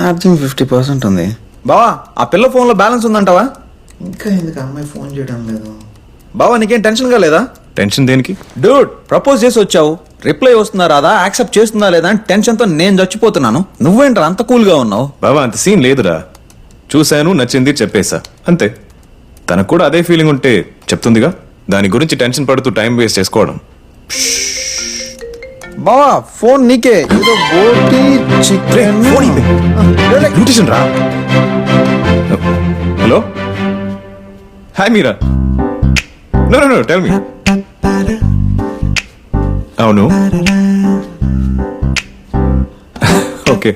Charging 50% ఉంది. బావా ఆ పిల్ల ఫోన్లో బ్యాలెన్స్ ఉందంటావా? ఇంకా ఎందుకు అమ్మాయి ఫోన్ చేయడం లేదు? బావా నీకేం టెన్షన్గా లేదా? టెన్షన్ దేనికి? డూడ్ ప్రపోజ్ చేసి వచ్చావు, రిప్లై వస్తుందా రాదా, యాక్సెప్ట్ చేస్తుందా లేదా అని టెన్షన్తో నేను చచ్చిపోతున్నాను. నువ్వేంట్రా అంత కూల్గా ఉన్నావు? బాబా అంత సీన్ లేదురా, చూశాను నచ్చింది చెప్పేశా అంతే. తనకు కూడా అదే ఫీలింగ్ ఉంటే చెప్తుందిగా, దాని గురించి టెన్షన్ పడుతూ టైం వేస్ట్ చేసుకోవడం. బావా ఫోన్ నీకే. ఏదో బోటి చికెన్ ఇన్విటేషన్ రా. Hello hi Meera. No no no tell me. అవును ఓకే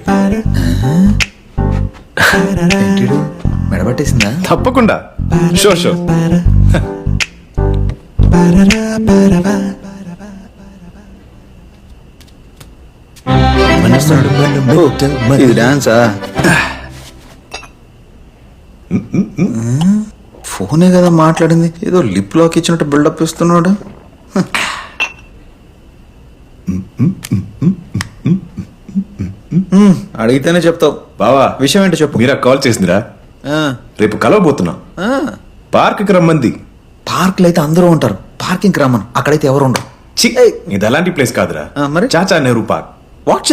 మెడబట్టేసిందా? తప్పకుండా షూర్ షూర్. ఇది డాన్సా? ఫోనే కదా మాట్లాడింది, ఏదో లిప్ లాక్ ఇచ్చినట్టు బిల్డప్ ఇస్తున్నాడు. అడిగితేనే చెప్తావు బావా. విషయం ఏంటో చెప్పు. మీరా కాల్ చేసిందిరా, రేపు కలవబోతున్నా. పార్క్కి రమ్మంది. పార్క్లో అయితే అందరూ ఉంటారు, పార్కింగ్ రమ్మను, అక్కడైతే ఎవరు ఉండరు. ఇది అలాంటి ప్లేస్ కాదురా, మరి చాచా నెహ్రూ పార్క్. పార్క్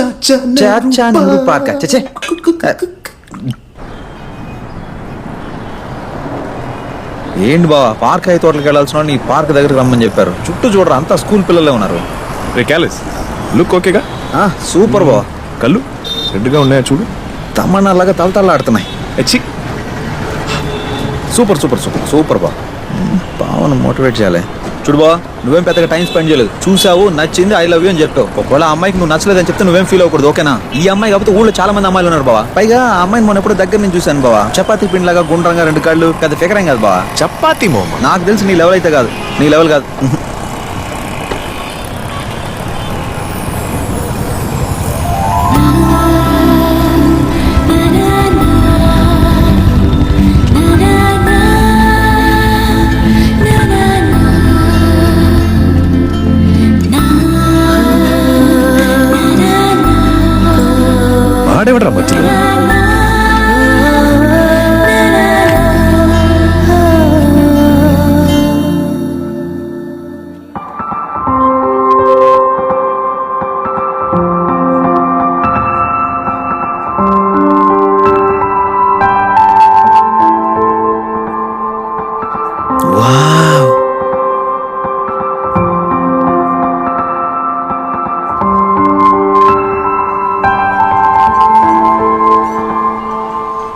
ఏంటి బావా, పార్క్ అయితే తోటలకు వెళ్ళాల్సిన నీ పార్క్ దగ్గరికి రమ్మని చెప్పారు. చుట్టూ చూడరా అంతా స్కూల్ పిల్లలే ఉన్నారు. రే క్యాలిస్ లుక్ ఓకేగా? సూపర్ బావా. కళ్ళు రెడ్గా ఉన్నాయా చూడు, తమన్నాలాగా తలతల్లాడుతున్నాయి. సూపర్ సూపర్ సూపర్ సూపర్ బా. బావను మోటివేట్ చేయాలి. చూడు బా, నువ్వేం పెద్దగా టైం స్పెండ్ చేయలేదు, చూసావు నచ్చింది ఐ లవ్ యూ అని చెప్పావు. ఒకవేళ ఆ అమ్మాయికి నువ్వు నచ్చలేదని చెప్తే నువ్వేం ఫీల్ అవ్వకూడదు, ఓకేనా? ఈ అమ్మాయి కాకపోతే ఊళ్ళో చాలా మంది అమ్మాయిలు ఉన్నారు బావా. పైగా ఆ అమ్మాయిని మొన్న ఎప్పుడు దగ్గర నుంచి చూశాను బావా. చపాతీ పిండిలాగా గుండ్రంగా 2 కాళ్ళు, పెద్ద ఫిగర్ ఏం కాదు బావా. చపాతీ మోమ. నాకు తెలిసి నీ లెవెల్ అయితే కాదు, నీ లెవెల్ కాదు. ఆడేవడరా మధ్యలో?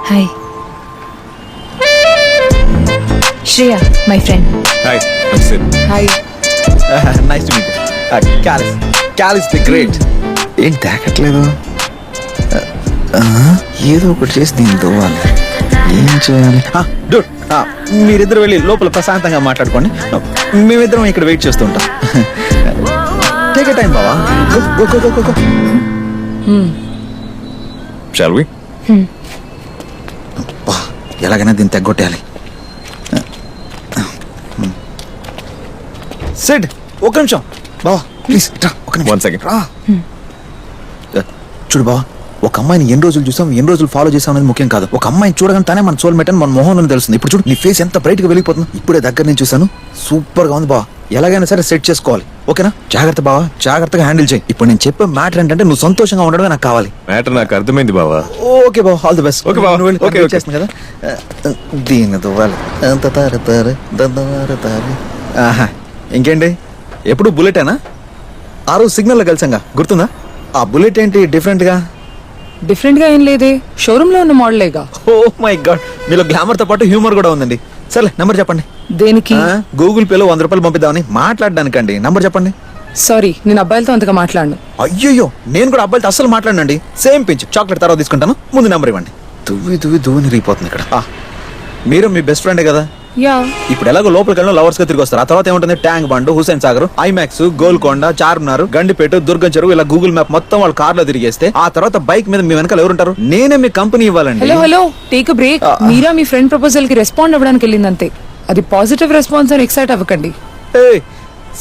Hi Shreya, my friend. Hi నమస్తే. Hi. Nice to meet you. క్యాలిస్ ది గ్రేట్. ఏం తాకట్లేదు? ఏదో ఒకటి చేసి దీన్ని తోవాలి. ఏం చేయాలి? డూడ్, మీరిద్దరు వెళ్ళి లోపల ప్రశాంతంగా మాట్లాడుకోండి, మేమిద్దరం ఇక్కడ వెయిట్ చేస్తూ ఉంటాం. టేక్ టైం బావా. Shall we? ఎలాగైనా దీన్ని తగ్గొట్టేయాలి. సెడ్ ఒక నిమిషం బావా, ప్లీజ్ ఒక నిమిషం. 1 second. చూడు బావా, ఒక అమ్మాయిని ఎన్ని రోజులు చూసాం, ఎన్ని రోజులు ఫాలో చేసాం అనేది ముఖ్యం కాదు. ఒక అమ్మాయిని చూడగానే తానే మన సోల్మేట్ అని మన మొహంలో తెలుస్తుంది. ఇప్పుడు చూడు నీ ఫేస్ ఎంత బ్రైట్ గా వెలిగిపోతుంది. ఇప్పుడే దగ్గర నుంచి చూసాను, సూపర్ గా ఉంది బావా. ఎలాగైనా సరే సెట్ చేసుకోవాలి, ఓకేనా? జాగ్రత్త బావా, జాగ్రత్తగా హ్యాండిల్ చేయి. ఇప్పుడు నేను చెప్పే మ్యాటర్ ఏంటంటే నువ్వు సంతోషంగా ఉండడమే నాకు కావాలి. మ్యాటర్ నాకు అర్థమైంది బావా. ఓకే బావా, ఆల్ ది బెస్ట్. ఓకే బావా, ఓకే చేస్తుంది కదా దీన్ని దువ్వాలి. ఇంకేంటి, ఎప్పుడు బుల్లెటేనా? ఆ రోజు సిగ్నల్ లో కలిసాంగా, గుర్తుందా? ఆ బుల్లెట్ ఏంటి డిఫరెంట్ గా? డిఫరెంట్ గా ఏం లేదే, షోరూమ్ లో ఉన్న మోడలేగా. ఓ మై గాడ్, మీలో గ్లామర్ తో పాటు హ్యూమర్ కూడా ఉందండి. సరే నెంబర్ చెప్పండి. దేనికి? గూగుల్ పేలో 100 రూపాయలు పంపిద్దామని. మాట్లాడడానికండి. నంబర్ చెప్పండి. సారీ, నేను అబ్బాయిలతో అంతగా మాట్లాడను. అయ్యో, నేను కూడా అబ్బాయిలతో అస్సలు మాట్లాడనండి. సేమ్ పించ్ చాక్లెట్ తర్వాత తీసుకుంటాను, ముందు నెంబర్ ఇవ్వండి. దువ్వి రిగిపోతుంది ఇక్కడ. మీరు మీ బెస్ట్ ఫ్రెండే కదా? యా. ఇప్పుడు ఎలాగో లోపలికి వెళ్ళిన లవర్స్ గా తిరిగి వస్తారు. ఆ తర్వాత ఏముంటుంది? Tank bund, Hussain Sagar, IMAX, Golconda, Charminar, Gandipet, Durgam Cheruvu, ఇలా గూగుల్ మ్యాప్ మొత్తం వాళ్ళు కార్ లో తిరిగేస్తే ఆ తర్వాత బైక్ మీద మీ వెనకాల ఎవరుంటారు? నేనే మీ కంపెనీ ఇవ్వాలండి. Hello take a break. Meera me friend proposal కి రెస్పాండ్ అవ్వడానికి వెళ్ళింది అంతే. అది పాజిటివ్ రెస్పాన్స్ అని ఎక్సైట్ అవ్వకండి.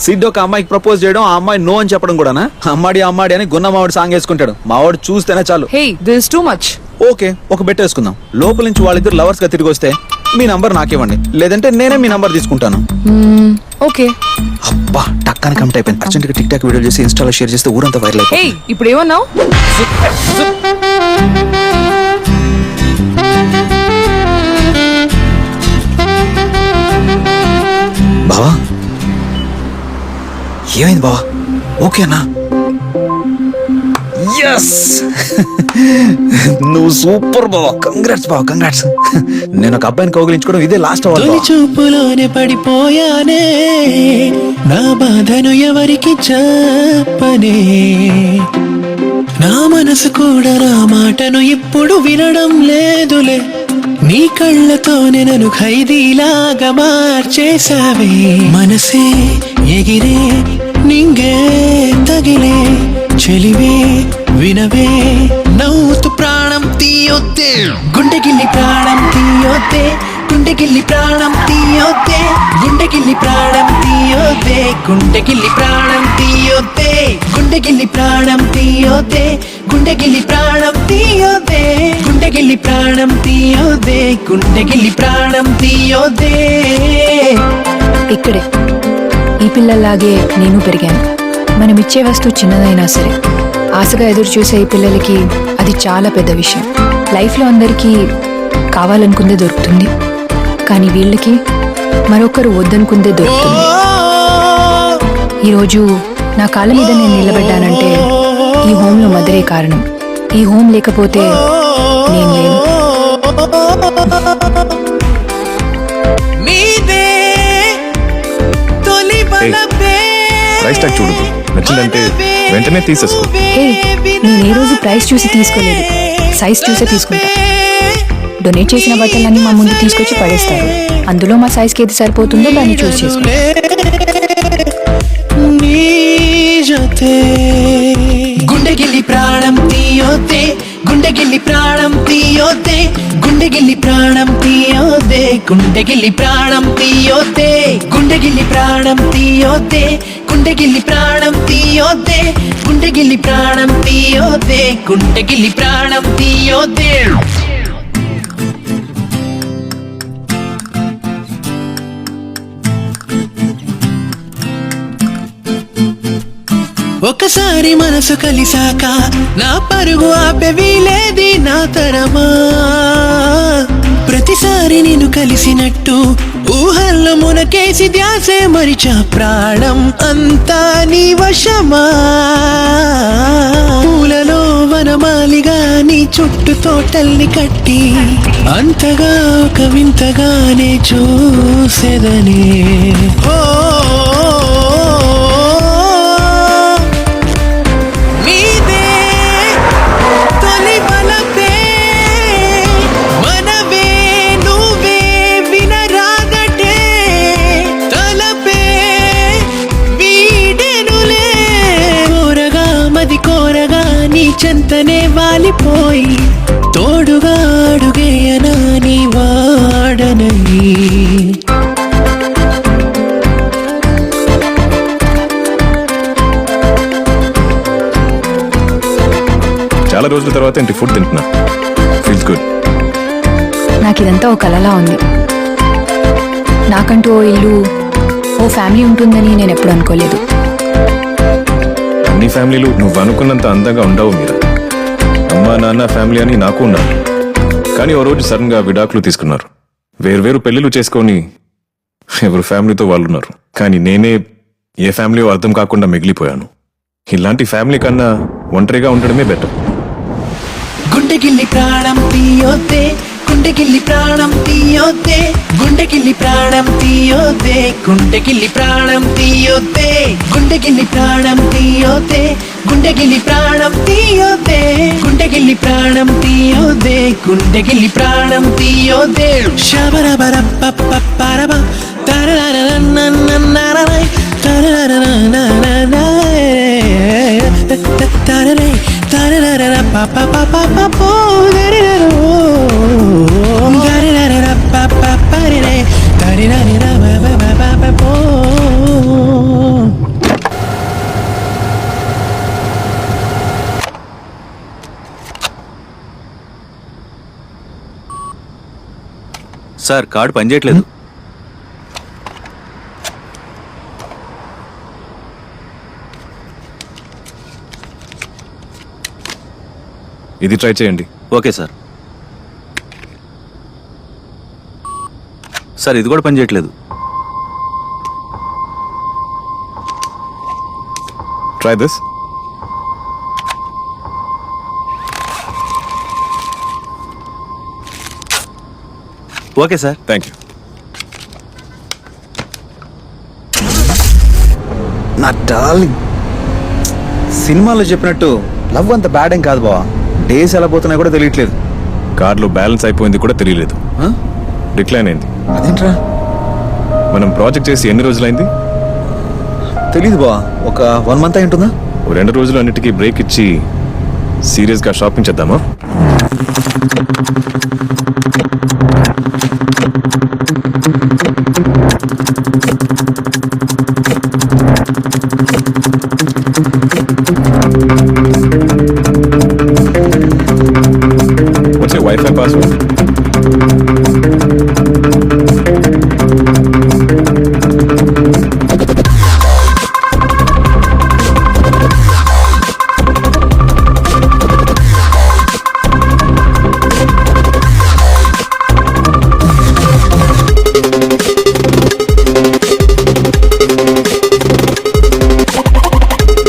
సిడ్ ఒక అమ్మాయికి ప్రపోజ్ చేయడం, ఆ అమ్మాయి నో అని చెప్పడం కూడానా? అమ్మాడి అని గున్న మావాడు సాంగ్ వేసుకుంటాడు. మావాడు చూస్తేనే చాలు. Hey, this is too much. Okay, ఒక బెట్ వేసుకుందాం. లోపల నుంచి వాళ్ళిద్దరు లవర్స్ గా తిరిగి వస్తే మీ నంబర్ నాకివ్వండి, లేదంటే నేనే మీ నంబర్ తీసుకుంటాను. ఓకే. అబ్బా, టక్కాని కమిట్ అయిపోయింది. అర్జెంట్ గా టిక్ టాక్ వీడియో చేసి ఇన్స్టాలో షేర్ చేస్తే ఊరంతా వైరల్ అయిపోయింది. ఏయ్, ఇప్పుడు ఏమన్నావు? బావా, ఏమైంది బావా? ఓకేనా? ఎస్, నువ్వు సూపర్ బావా. కంగ్రాట్స్ బావా, కంగ్రాట్స్. నేను ఒక అబ్బాయిని కౌగిలించుకోవడం ఇదే లాస్ట్ అవ్వాలి. తొలి చూపులోనే పడిపోయానే, నా బాధను ఎవరికి చెప్పనే, నా మనసు కూడా నా మాటను ఇప్పుడు వినడం లేదులే. నీ కళ్ళతోనే నన్ను ఖైదీలాగా మార్చేసావే. మనసే ఎగిరే నింగే తగిలే, చెలివే వినవే నవ్వుతూ ప్రాణం తీయొద్దే, గుండెగిల్లి ప్రాణం తీయొద్దే, గుండెగిల్లి ప్రాణం తీయొద్దే, గుండెగిల్లి ప్రాణం తీయొద్దే, గుండెగిల్లి ప్రాణం తీయొద్దే, గుండెగిల్లి ప్రాణం తీయొద్దే, గుండెగిల్లి ప్రాణం తీయొద్దే, గుండెగిల్లి ప్రాణం తీయొద్దే, గుండెగిల్లి ప్రాణం తీయొద్దే. ఇక్కడే ఈ పిల్లల్లాగే నేను పెరిగాను. మనం ఇచ్చే వస్తువు చిన్నదైనా సరే ఆశగా ఎదురు చూసే ఈ పిల్లలకి అది చాలా పెద్ద విషయం. లైఫ్లో అందరికీ కావాలనుకుందే దొరుకుతుంది, కానీ వీళ్ళకి మరొకరు వద్దనుకుందే దొరుకుతుంది. ఈరోజు నా కాళ్ళ మీద నేను నిలబడ్డానంటే ఈ హోమ్లో మదరే కారణం. ఈ హోమ్ లేకపోతే నేను లేను. ప్రైస్ ట్యాగ్ చూడు, నచ్చిందంటే వెంటనే తీసేసుకో. నేను ఏ రోజు ప్రైస్ చూసి తీసుకోలేదు, సైజ్ చూసే తీసుకుంటా. డొనేట్ చేసిన బట్టలన్నీ మా ముందు తీసుకొచ్చి పడేస్తారు. అందులో మా సైజ్కి ఏది సరిపోతుందో దాన్ని చూస్ చేసుకుంటా. గుండెగిల్లి ప్రాణం తీయొద్దే, గుండెగిల్లి ప్రాణం తీయొద్దే, గుండెగిల్లి ప్రాణం తీయొద్దే, గుండెగిల్లి ప్రాణం తీయొద్దే, గుండెగిల్లి ప్రాణం తీయొద్దే, గుండెగిల్లి ప్రాణం తీయొద్దే, గుండెగిల్లి ప్రాణం తీయొద్దే, గుండెగిల్లి ప్రాణం తీయొద్దే. ఒకసారి మనసు కలిసాక నా పరుగు ఆపే వీలేది నా తరమా. ప్రతిసారి నేను కలిసినట్టు ఊహల్లో మునకేసి ధ్యాసే మరిచా, ప్రాణం అంతా నీ వశమా. పూలలో వనమాలిగా నీ చుట్టూ తోటల్ని కట్టి అంతగా ఒక వింతగానే చూసేదనే. ఓ చెంతనే వాలిపోయి తోడుగా అడుగేయనా నీ వాడనని. చాలా రోజుల తర్వాత ఇంటి ఫుడ్ తింటున్నా, ఫీల్స్ గుడ్. నాకు ఇదంతా ఒక కలలా ఉంది. నాకంటూ ఓ ఇల్లు, ఓ ఫ్యామిలీ ఉంటుందని నేను ఎప్పుడు అనుకోలేదు. అన్ని ఫ్యామిలీలు నువ్వు అనుకున్నంత అందంగా ఉండవు మీరా. అమ్మా నాన్న ఫ్యామిలీ అని నాకు ఉన్నారు, కానీ ఓ రోజు సడన్ గా విడాకులు తీసుకున్నారు. వేరు పెళ్లిళ్ళు చేసుకొని ఎవరు ఫ్యామిలీతో వాళ్ళు ఉన్నారు, కానీ నేనే ఏ ఫ్యామిలీయో అర్థం కాకుండా మిగిలిపోయాను. ఇలాంటి ఫ్యామిలీ కన్నా ఒంటరిగా ఉండడమే బెటర్. గుండెగిల్లి ప్రాణం తీయొద్దే, గుండెగిల్లి ప్రాణం తీయొద్దే, గుండెగిల్లి ప్రాణం తీయొద్దే, గుండెగిల్లి ప్రాణం తీయొద్దే, గుండెగిల్లి ప్రాణం తీయొద్దే, గుండెగిల్లి ప్రాణం తీయొద్దే, గుండెగిల్లి ప్రాణం తీయొద్దే, గుండెగిల్లి ప్రాణం తీయొద్దే. శబరబరపపపరబ తరరరనననననననై తరరరనననననై తరరరై తరరరపపపపపో దరిరరో దరిరరపపపరిరే దరిరరపపపపో. సార్ కార్డు పనిచేయట్లేదు. ఇది ట్రై చేయండి. Okay sir. సార్ ఇది కూడా పనిచేయట్లేదు. Try this. Okay sir. Thank you. నా డార్లింగ్, సినిమాలో చెప్పినట్టు లవ్ అంత బ్యాడ్ ఏం కాదు బావా. డేస్ ఎలా పోతున్నాయి కూడా తెలియట్లేదు. కార్డులో బ్యాలెన్స్ అయిపోయింది కూడా తెలియలేదు. ఆ? డిక్లైన్ అయింది. అదేంట్రా? మనం ప్రాజెక్ట్ చేసి ఎన్ని రోజులైంది? తెలీదు బావా. ఒక 1 month అయి ఉంటుందా? ఓ 2 రోజులు అన్నిటికీ బ్రేక్ ఇచ్చి సీరియస్గా షాపింగ్ చేద్దామా? వచ్చే వైఫై పాస్వర్డ్.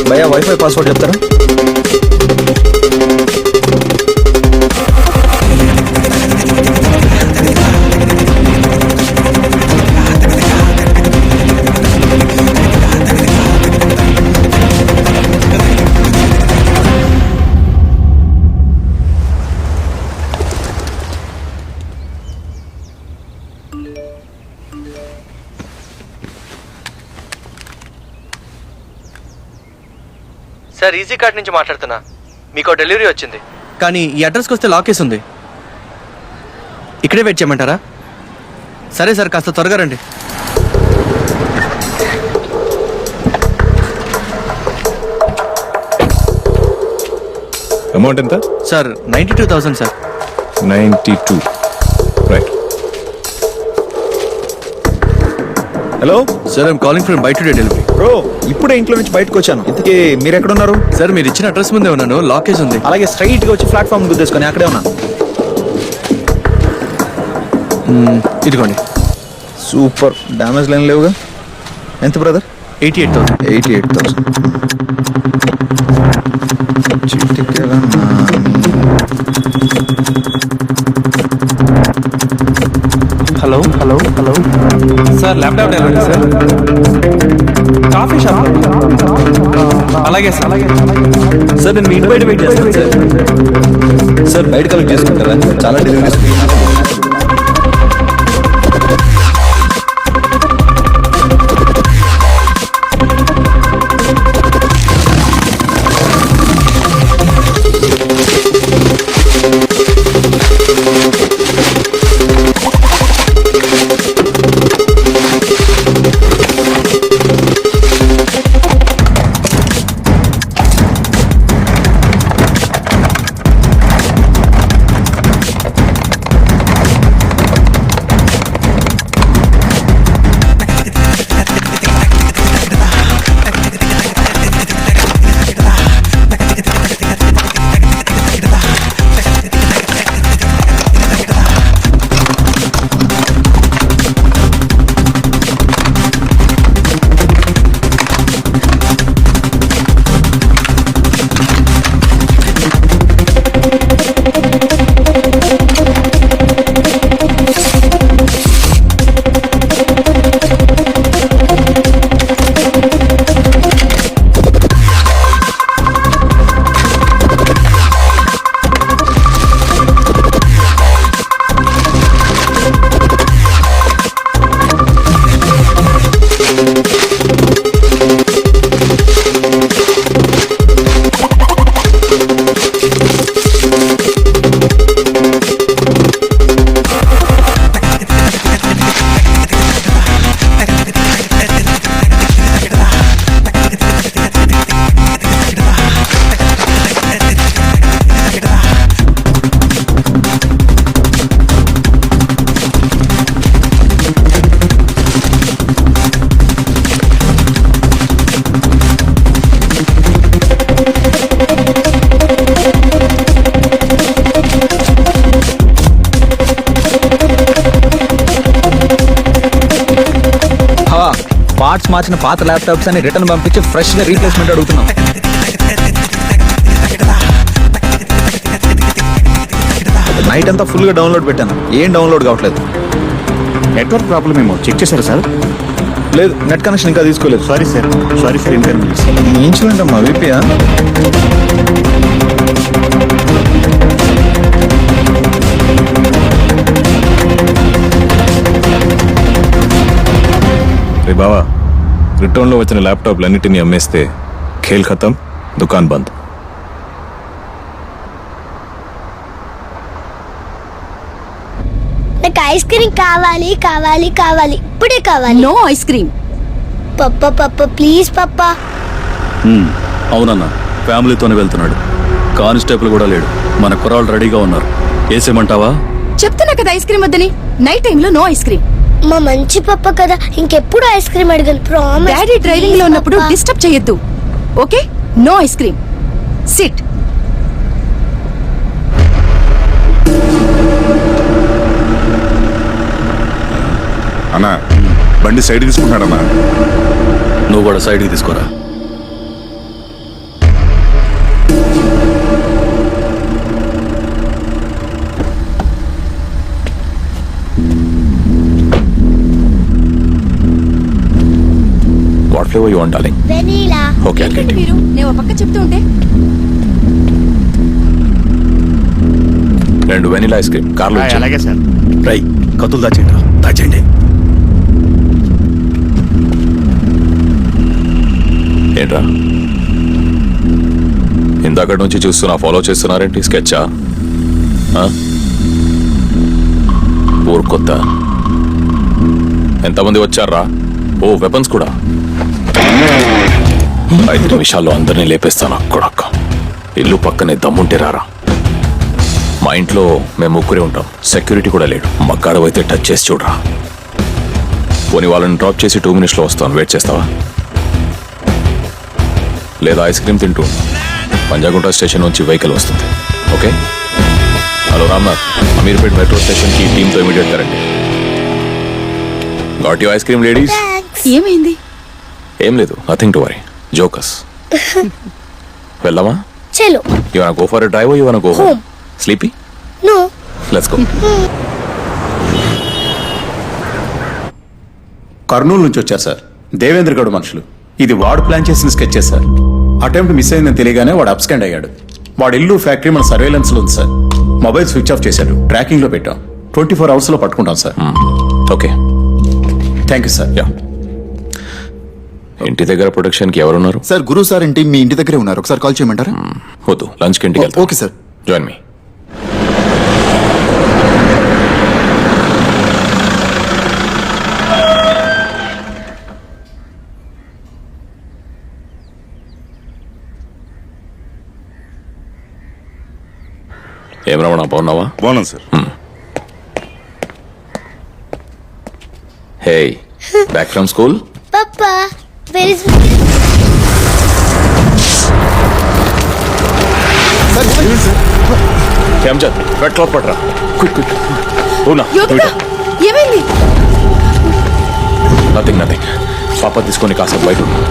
భయ్యా వైఫై పాస్వర్డ్ చెప్తారా? సార్ ఈజీ కార్డ్ నుంచి మాట్లాడుతున్నా. మీకు డెలివరీ వచ్చింది, కానీ ఈ అడ్రస్కి వస్తే లాక్ వేసి ఉంది. ఇక్కడే వెయిట్ చేయమంటారా? సరే సార్, కాస్త త్వరగా రండి. అమౌంట్ ఎంత? Sir 92,000 sir. 92. Right. Hello sir, I'm calling from by today delivery. Bro, ఇప్పుడే ఇంట్లో నుంచి బయటకు వచ్చాను. ఇంతకీ మీరు ఎక్కడున్నారు? సార్, మీరు ఇచ్చిన అడ్రస్ ముందే ఉన్నాను, లాక్ వేసి ఉంది. అలాగే స్ట్రైట్ గా వచ్చి ప్లాట్ఫామ్ గుద్దేసుకొని అక్కడే ఉన్నా. ఇదిగోండి. సూపర్. డ్యామేజ్ లైన్ లేవుగా. ఎంత brother? 88,000. 88,000. Hello hello hello sir, laptop delivery sir. Coffee shop. అలాగే సార్. సార్, నేను మీ ఇంటి బయట వెయిట్ చేస్తాను సార్. సార్ బయట కలెక్ట్ చేసుకుంటారా? చాలా డెలివరీస్. పార్ట్స్ మార్చిన పాత ల్యాప్టాప్స్ అని రిటర్న్ పంపించి ఫ్రెష్ గా రీప్లేస్మెంట్ అడుగుతున్నాం. నైట్ అంతా ఫుల్ గా డౌన్లోడ్ పెట్టాను, ఏం డౌన్లోడ్ కావట్లేదు. నెట్వర్క్ ప్రాబ్లం ఏమో చెక్ చేశారా సార్? లేదు, నెట్ కనెక్షన్ ఇంకా తీసుకోలేదు. Sorry sir inconvenience. ఇన్సూరెన్స్ అమ్మా విపియా? రే బావా, రిటర్న్లో వచ్చిన ల్యాప్టాప్లన్నిటినీ అమ్మేస్తే ఖేల్ ఖతం, దుకాన్ బంద్. నాకు ఐస్ క్రీమ్ కావాలి కావాలి కావాలి ఇప్పుడే కావాలి. No ice cream. Papa papa please పప్ప. అవునన్నా, ఫ్యామిలీతోనే వెళ్తున్నాడు. కానిస్టేబుల్ కూడా లేడు. మన కుర్రాళ్ళు రెడీగా ఉన్నారు. వేసేయమంటావా? చెప్తున్నా కదా ఐస్ క్రీమ్ వద్దని. నైట్ టైంలో నో ఐస్ క్రీమ్. మా మంచి పప్ప కదా, ఇంకెప్పుడు ఐస్ క్రీమ్ అడగను. ప్రామిస్. డాడీ డ్రైవింగ్ లో ఉన్నప్పుడు డిస్టర్బ్ చేయొద్దు. Okay, no ice cream. Sit. అన్నా బండి సైడ్ తీసుకుంటాడన్నా. నువ్వు కూడా సైడ్కి తీసుకోరా. What flavour you want darling? Vanilla. Okay, I'll get you. మీరు నేను పక్క చెప్తూ ఉంటే 2 వెనిలా ఐస్ క్రీమ్ కార్లో ఇచ్చేయ్. అలాగే సార్. రై కత్తులు దాచేయండి, దాచేయండి. ఏంట్రా ఇందాకటి నుంచి చూస్తున్నా, ఫాలో చేస్తున్నారేంటి? స్కెచ్చా? ఊరు కొత్త. ఎంతమంది వచ్చారా? ఓ వెపన్స్ కూడా. 5 నిమిషాల్లో అందరినీ లేపేస్తాను. కొడక్క, ఇల్లు పక్కనే దమ్ముంటే రారా. మా ఇంట్లో మేము ముగ్గురే ఉంటాం, సెక్యూరిటీ కూడా లేడు. మగ్గాడవైతే టచ్ చేసి చూడరా. పోనీ వాళ్ళని డ్రాప్ చేసి 2 మినిట్స్లో వస్తాను, వెయిట్ చేస్తావా? లేదా ఐస్ క్రీమ్ తింటూ పంజాగుంట స్టేషన్ నుంచి వెహికల్ వస్తుంది. Okay. Hello Ramnath, Ameerpet metro స్టేషన్కి టీంతో ఇమీడియట్గా రండి. Got you ice cream ladies? ఏమైంది? ఏం లేదు, నథింగ్ టు వరీ, జోకస్. వెళ్దామా? చలో. You want go for a drive, you want go home? Sleepy? No. Let's go. Kurnool నుంచి వచ్చారు సార్, దేవేంద్ర గౌడ్ మనుషులు. ఇది వాడు ప్లాన్ చేసిన స్కెచెస్ సార్. అటెంప్ట్ మిస్ అయిందని తెలియగానే వాడు అబ్స్కాండ్ అయ్యాడు. వాడు ఇల్లు ఫ్యాక్టరీ మన సర్వేలెన్స్ లో ఉంది సార్. మొబైల్ స్విచ్ ఆఫ్ చేశాడు, ట్రాకింగ్ లో పెట్టాం. 24 hours లో పట్టుకుంటాం sir. Okay, thank you sir. Yeah. ఇంటి దగ్గర ప్రొటెక్షన్కి ఎవరున్నారు? సార్ గురు సార్ ఇంటి మీ ఇంటి దగ్గరే ఉన్నారు, ఒకసారి కాల్ చేయమంటారా? వద్దు, లంచ్కి ఇంటికి వెళ్తాం. Okay sir. Join me. ఏం రమణ, బాగున్నావా? బాగున్నాను sir. Hey, back from school? పప్ప where is Shyamchand, red cloth పట్టరా. Quick quick. ఓనా, యోగిత, ఏమైంది? Nothing nothing. పాప తీసుకొని కాసేపు బయట ఉండు.